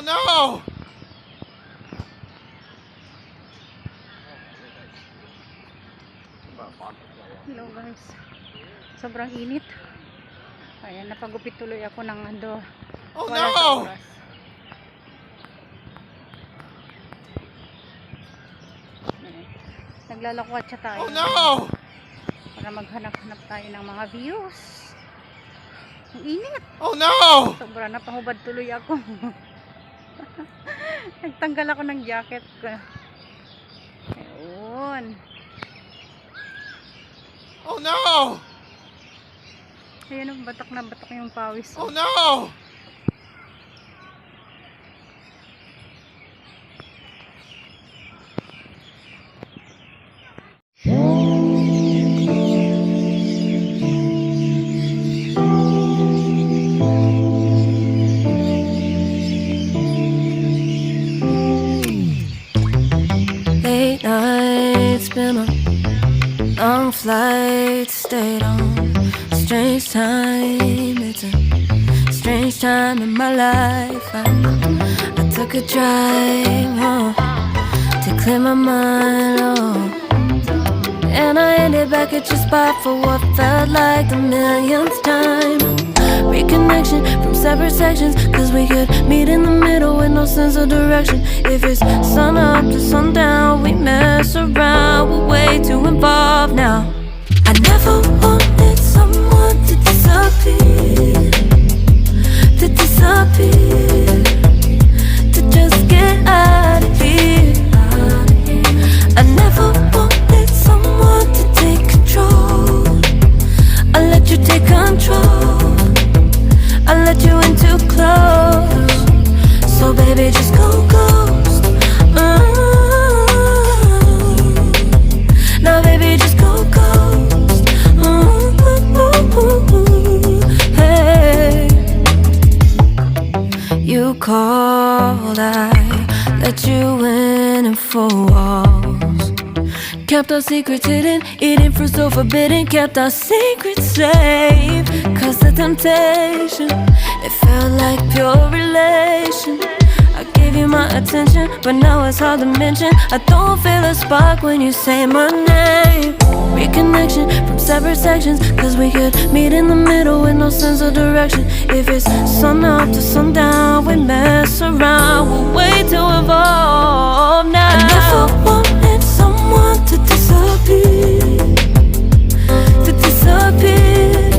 no! Hello guys, sobrang init. Ayan, napagupit tuloy ako ng Oh wala sa no! oras. Ayan. Naglalakwat siya tayo Oh no! para maghanap-hanap tayo ng mga views. Ang init, Oh no! sobra, napahubad tuloy ako. Nagtanggal ako ng jacket ko. Ayun. Oh no! Ayun, batak na batak yung pawis. Oh no! Late nights, been on long flights, stayed on strange time. It's a strange time in my life. I took a drive home to clear my mind, and I ended back at your spot for what felt like the millionth time. Reconnection from separate sections, cause we could meet in the middle with no sense of direction. If it's sun up to sundown, we mess around, we're way too involved now. I never wanted someone to disappear, to disappear, to just get out of here. I never wanted someone to take control. I let you take control, I let you in too close. So baby, just go ghost. Now baby, just go ghost. Hey, you called, I let you in and 4 walls. Kept our secrets hidden, eating fruit so forbidden. Kept our secrets safe, cause the temptation, it felt like pure relation. I gave you my attention, but now it's hard to mention. I don't feel a spark when you say my name. Reconnection from separate sections, cause we could meet in the middle with no sense of direction. If it's sun up to sundown, we mess around, we're way too involved now. I never wanted someone to disappear, to disappear,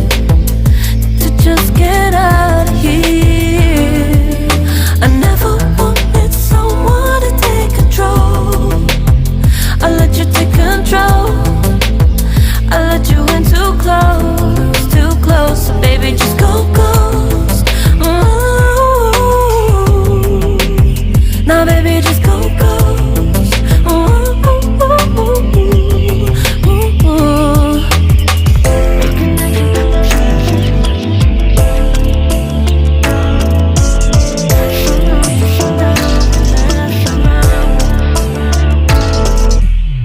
to just get out of here. I never wanted someone to take control. I let you take control, I let you in too close. So baby, just go ghost. Now baby, just go ghost.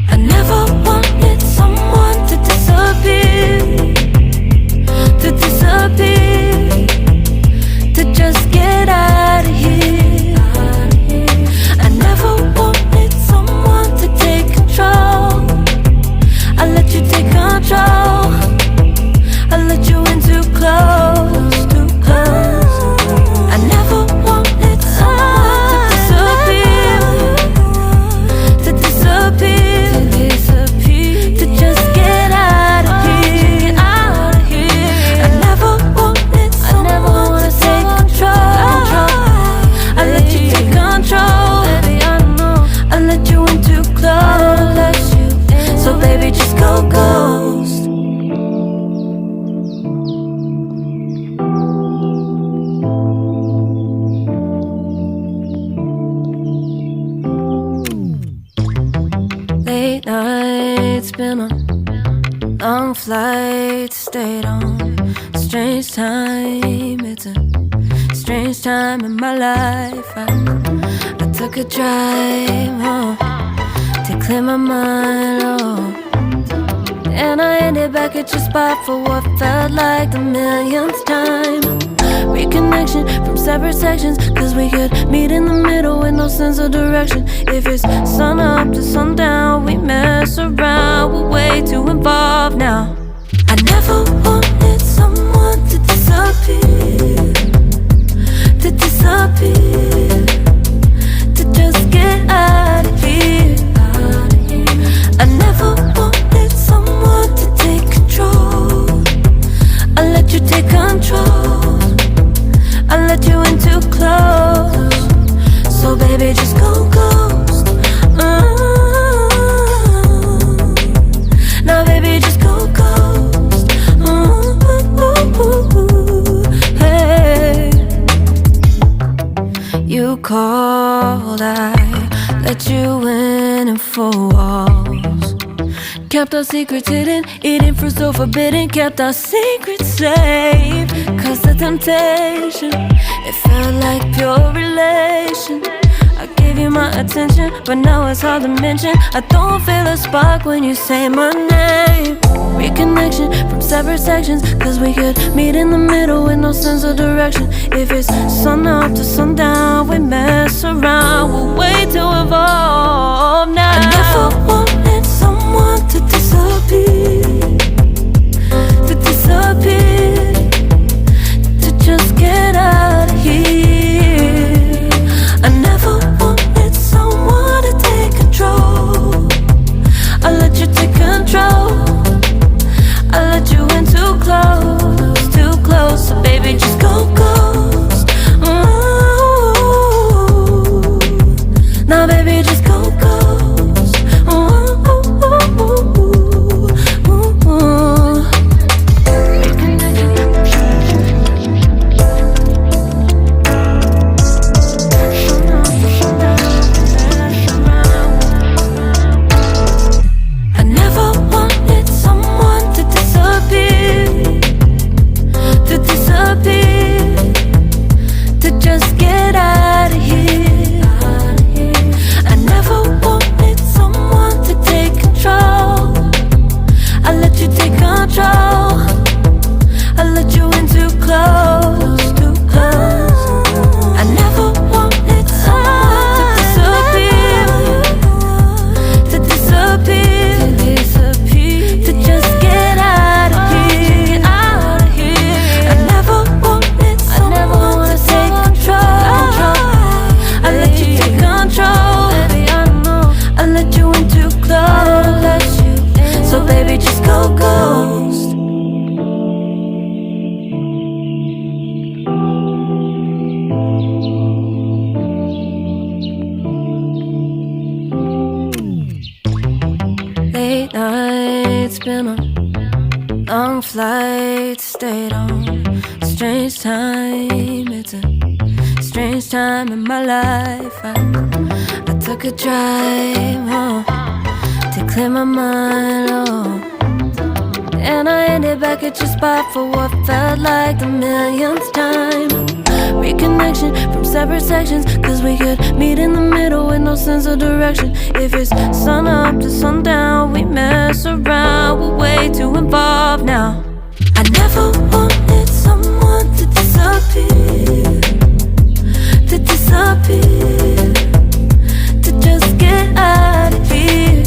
I never wanted someone to disappear, to disappear, to just get out of here. I never wanted someone to take control. I let you take control, I let you in too close, too close. I never wanted someone to disappear, to disappear, to just get out of here, out of here. I never wanted someone to take control. I let you take control, baby, I know. I let you in too close, so baby, just go ghost. Late nights, been on long flights, stayed on strange time. It's a strange time in my life. I took a drive home to clear my mind, and I ended back at your spot for what felt like the millionth time. reconnection from separate sections, cause we could meet in the middle with no sense of direction. If it's sun up to sundown, we mess around, we're way too involved now. I never wanted someone to disappear, to disappear, to just get out of here. I never wanted someone to take control. I let you take control, I let you in too close. So baby, just go ghost. Now baby, just go ghost. Hey, you called, I let you in and 4 walls. Kept our secrets hidden, eating fruit so forbidden. Kept our secrets safe, cause the temptation, it felt like pure relation. I gave you my attention, but now it's hard to mention. I don't feel a spark when you say my name. Reconnection from separate sections, cause we could meet in the middle with no sense of direction. If it's sun up to sundown, we mess around, we're way too involved now. I never wanted someone to disappear, to disappear, to just get out of here. I never wanted someone to take control. I let you take control, I let you in too close, too close. So baby, just go ghost. Ooh. Now baby, just go ghost. Ooh. I never wanted someone to disappear, to disappear, to just get out of here. I never wanted someone to take control. I let you take control, I let you in too close, too close. I never wanted someone to disappear, to disappear, to just get out of here, out of here. I never wanted someone to take control. I let you take control, baby, I know. I let you in too close, so baby, just go ghost. Late nights, been on long flights, stayed on strange time. It's a strange time in my life. I took a drive home to clear my mind, oh. And I ended back at your spot for what felt like the millionth time. Reconnection from separate sections, cause we could meet in the middle with no sense of direction. If it's sun up to sundown, we mess around, we're way too involved now. I never wanted someone to disappear, to disappear, to just get out of here.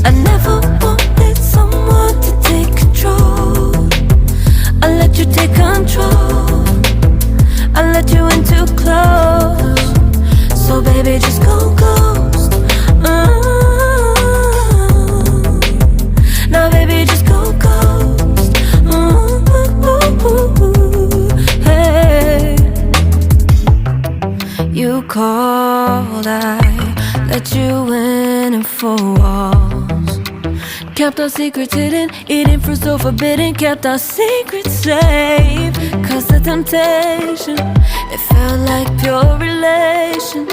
I never wanted someone to take control. I let you take control, I let you in too close. So baby, just go ghost. Now baby, just go ghost. Hey, you called, I let you in and 4 walls. Kept our secrets hidden, eating fruit so forbidden. Kept our secrets safe, cause the temptation, it felt like pure relation.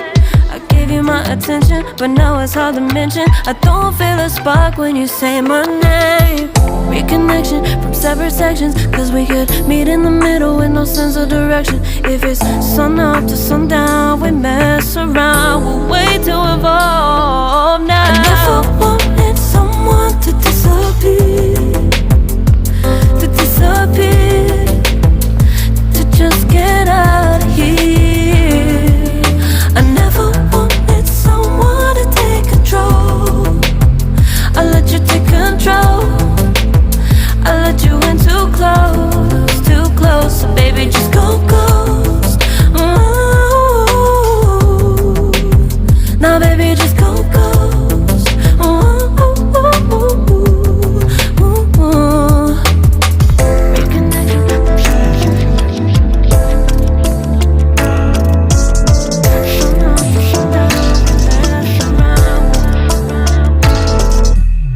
I gave you my attention, but now it's hard to mention. I don't feel a spark when you say my name. Reconnection from separate sections, cause we could meet in the middle with no sense of direction. If it's sun up to sundown, we mess around, we're way too involved now. I never wanted someone to disappear, to disappear, baby, just go ghost. Ooh, ooh, ooh, ooh, ooh, ooh.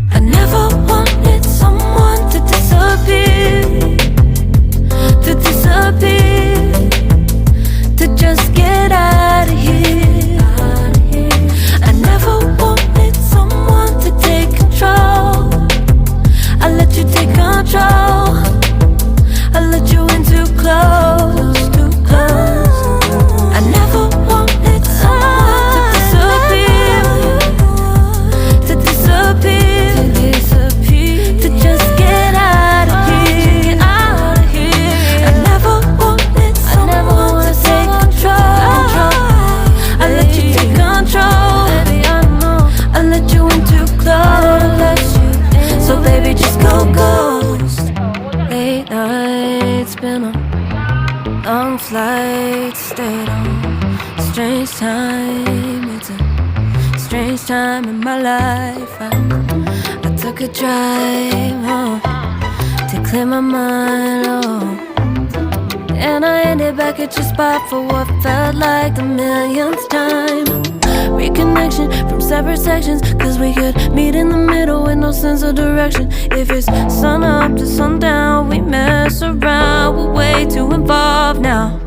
I never wanted someone to disappear, to just get out of here. I never wanted someone to take control. I let you take control. I let you in too close, too close. I never wanted someone to disappear, to just get out of here. I never wanted someone to take control. I let you take control. I let you in too close. So baby, just go ghost. Late nights, been on long flights, stayed on strange time. It's a strange time in my life. I took a drive home to clear my mind, and I ended back at your spot for what felt like the millionth time. Reconnection from separate sections, cause we could meet in the middle with no sense of direction. If it's sun up to sundown, we mess around, we're way too involved now.